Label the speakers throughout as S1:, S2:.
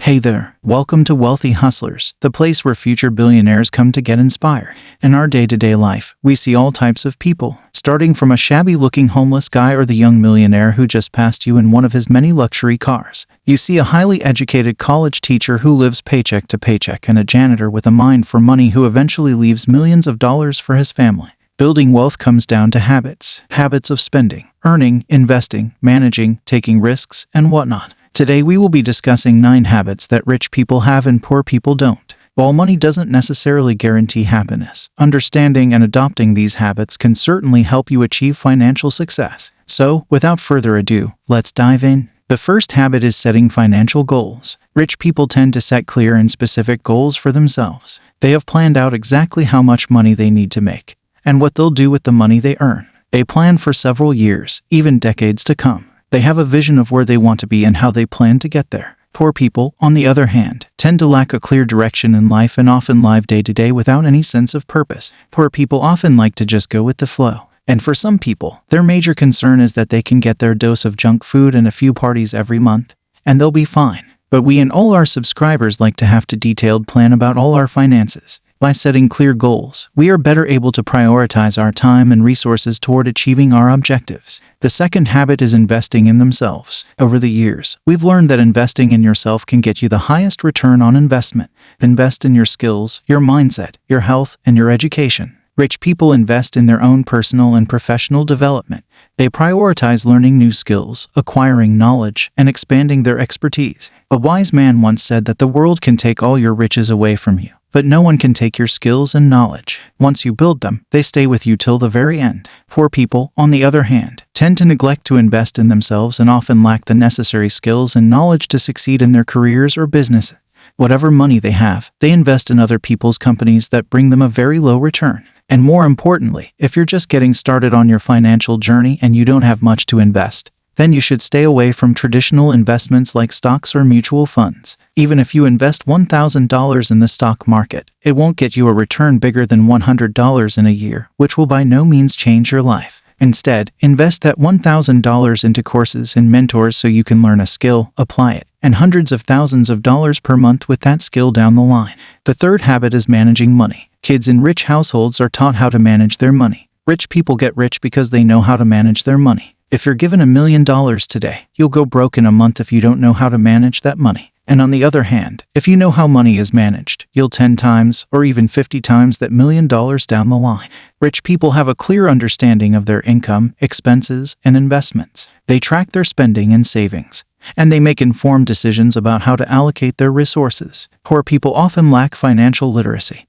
S1: Hey there, welcome to Wealthy Hustlers, the place where future billionaires come to get inspired. In our day-to-day life, we see all types of people, starting from a shabby-looking homeless guy or the young millionaire who just passed you in one of his many luxury cars. You see a highly educated college teacher who lives paycheck to paycheck and a janitor with a mind for money who eventually leaves millions of dollars for his family. Building wealth comes down to habits of spending, earning, investing, managing, taking risks, and whatnot. Today we will be discussing 9 habits that rich people have and poor people don't. While money doesn't necessarily guarantee happiness, understanding and adopting these habits can certainly help you achieve financial success. So, without further ado, let's dive in. The first habit is setting financial goals. Rich people tend to set clear and specific goals for themselves. They have planned out exactly how much money they need to make, and what they'll do with the money they earn. They plan for several years, even decades to come. They have a vision of where they want to be and how they plan to get there. Poor people, on the other hand, tend to lack a clear direction in life and often live day to day without any sense of purpose. Poor people often like to just go with the flow. And for some people, their major concern is that they can get their dose of junk food and a few parties every month, and they'll be fine. But we and all our subscribers like to have a detailed plan about all our finances. By setting clear goals, we are better able to prioritize our time and resources toward achieving our objectives. The second habit is investing in themselves. Over the years, we've learned that investing in yourself can get you the highest return on investment. Invest in your skills, your mindset, your health, and your education. Rich people invest in their own personal and professional development. They prioritize learning new skills, acquiring knowledge, and expanding their expertise. A wise man once said that the world can take all your riches away from you, but no one can take your skills and knowledge. Once you build them, they stay with you till the very end. Poor people, on the other hand, tend to neglect to invest in themselves and often lack the necessary skills and knowledge to succeed in their careers or businesses. Whatever money they have, they invest in other people's companies that bring them a very low return. And more importantly, if you're just getting started on your financial journey and you don't have much to invest, then you should stay away from traditional investments like stocks or mutual funds. Even if you invest $1,000 in the stock market, it won't get you a return bigger than $100 in a year, which will by no means change your life. Instead, invest that $1,000 into courses and mentors so you can learn a skill, apply it, and hundreds of thousands of dollars per month with that skill down the line. The third habit is managing money. Kids in rich households are taught how to manage their money. Rich people get rich because they know how to manage their money. If you're given $1 million today, you'll go broke in a month if you don't know how to manage that money. And on the other hand, if you know how money is managed, you'll 10 times or even 50 times that $1 million down the line. Rich people have a clear understanding of their income, expenses, and investments. They track their spending and savings, and they make informed decisions about how to allocate their resources. Poor people often lack financial literacy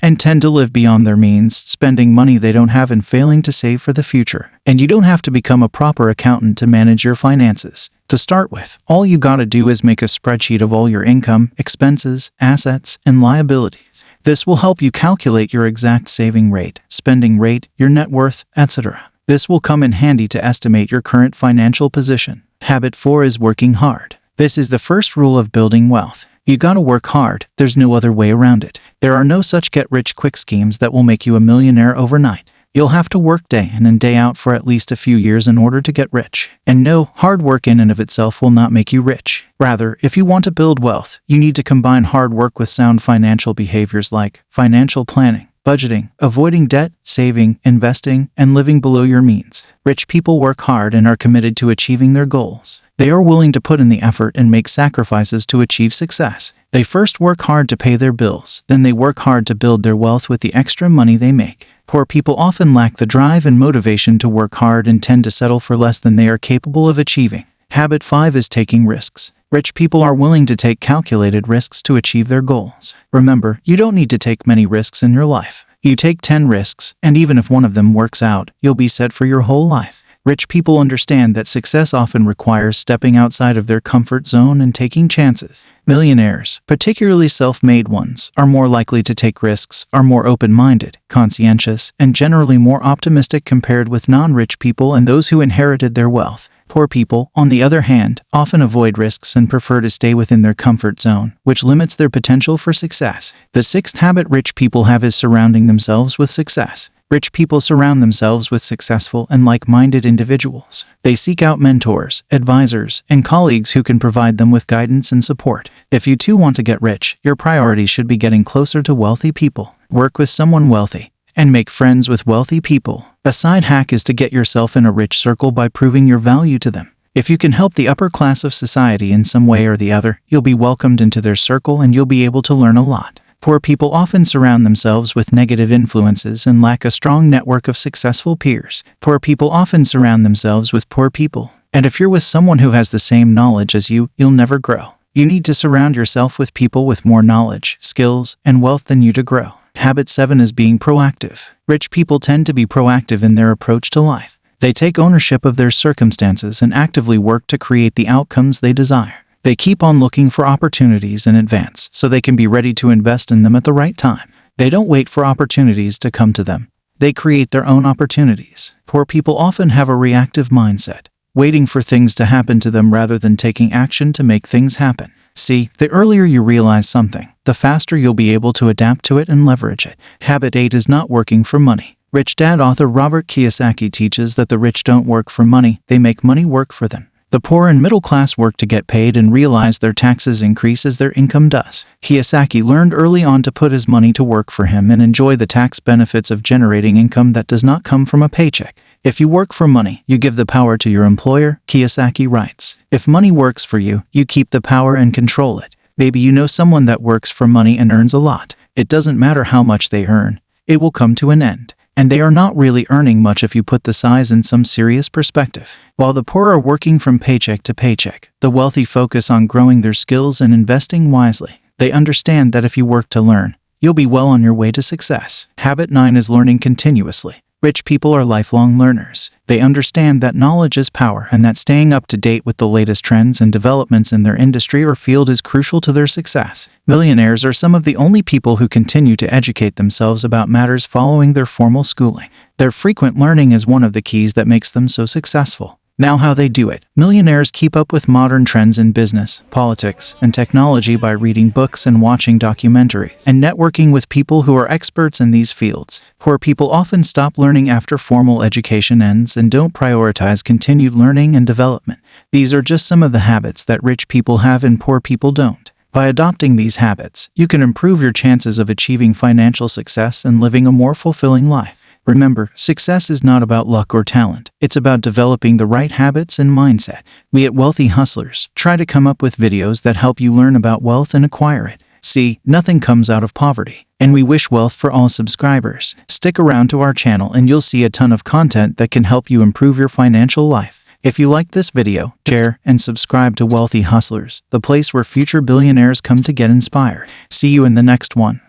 S1: and tend to live beyond their means, spending money they don't have and failing to save for the future. And you don't have to become a proper accountant to manage your finances. To start with, all you gotta do is make a spreadsheet of all your income, expenses, assets, and liabilities. This will help you calculate your exact saving rate, spending rate, your net worth, etc. This will come in handy to estimate your current financial position. Habit 4 is working hard. This is the first rule of building wealth. You gotta work hard, there's no other way around it. There are no such get-rich-quick schemes that will make you a millionaire overnight. You'll have to work day in and day out for at least a few years in order to get rich. And no, hard work in and of itself will not make you rich. Rather, if you want to build wealth, you need to combine hard work with sound financial behaviors like financial planning, budgeting, avoiding debt, saving, investing, and living below your means. Rich people work hard and are committed to achieving their goals. They are willing to put in the effort and make sacrifices to achieve success. They first work hard to pay their bills, then they work hard to build their wealth with the extra money they make. Poor people often lack the drive and motivation to work hard and tend to settle for less than they are capable of achieving. Habit 5 is taking risks. Rich people are willing to take calculated risks to achieve their goals. Remember, you don't need to take many risks in your life. You take 10 risks, and even if one of them works out, you'll be set for your whole life. Rich people understand that success often requires stepping outside of their comfort zone and taking chances. Millionaires, particularly self-made ones, are more likely to take risks, are more open-minded, conscientious, and generally more optimistic compared with non-rich people and those who inherited their wealth. Poor people, on the other hand, often avoid risks and prefer to stay within their comfort zone, which limits their potential for success. The sixth habit rich people have is surrounding themselves with success. Rich people surround themselves with successful and like-minded individuals. They seek out mentors, advisors, and colleagues who can provide them with guidance and support. If you too want to get rich, your priority should be getting closer to wealthy people. Work with someone wealthy and make friends with wealthy people. A side hack is to get yourself in a rich circle by proving your value to them. If you can help the upper class of society in some way or the other, you'll be welcomed into their circle and you'll be able to learn a lot. Poor people often surround themselves with negative influences and lack a strong network of successful peers. Poor people often surround themselves with poor people. And if you're with someone who has the same knowledge as you, you'll never grow. You need to surround yourself with people with more knowledge, skills, and wealth than you to grow. Habit 7 is being proactive. Rich people tend to be proactive in their approach to life. They take ownership of their circumstances and actively work to create the outcomes they desire. They keep on looking for opportunities in advance so they can be ready to invest in them at the right time. They don't wait for opportunities to come to them. They create their own opportunities. Poor people often have a reactive mindset, waiting for things to happen to them rather than taking action to make things happen. See, the earlier you realize something, the faster you'll be able to adapt to it and leverage it. Habit 8 is not working for money. Rich Dad author Robert Kiyosaki teaches that the rich don't work for money, they make money work for them. The poor and middle class work to get paid and realize their taxes increase as their income does. Kiyosaki learned early on to put his money to work for him and enjoy the tax benefits of generating income that does not come from a paycheck. If you work for money, you give the power to your employer, Kiyosaki writes. If money works for you, you keep the power and control it. Maybe you know someone that works for money and earns a lot. It doesn't matter how much they earn. It will come to an end. And they are not really earning much if you put the size in some serious perspective. While the poor are working from paycheck to paycheck, the wealthy focus on growing their skills and investing wisely. They understand that if you work to learn, you'll be well on your way to success. Habit 9 is learning continuously. Rich people are lifelong learners. They understand that knowledge is power and that staying up to date with the latest trends and developments in their industry or field is crucial to their success. Millionaires are some of the only people who continue to educate themselves about matters following their formal schooling. Their frequent learning is one of the keys that makes them so successful. Now how they do it. Millionaires keep up with modern trends in business, politics, and technology by reading books and watching documentaries, and networking with people who are experts in these fields. Poor people often stop learning after formal education ends and don't prioritize continued learning and development. These are just some of the habits that rich people have and poor people don't. By adopting these habits, you can improve your chances of achieving financial success and living a more fulfilling life. Remember, success is not about luck or talent. It's about developing the right habits and mindset. We at Wealthy Hustlers try to come up with videos that help you learn about wealth and acquire it. See, nothing comes out of poverty, and we wish wealth for all subscribers. Stick around to our channel and you'll see a ton of content that can help you improve your financial life. If you liked this video, share and subscribe to Wealthy Hustlers, the place where future billionaires come to get inspired. See you in the next one.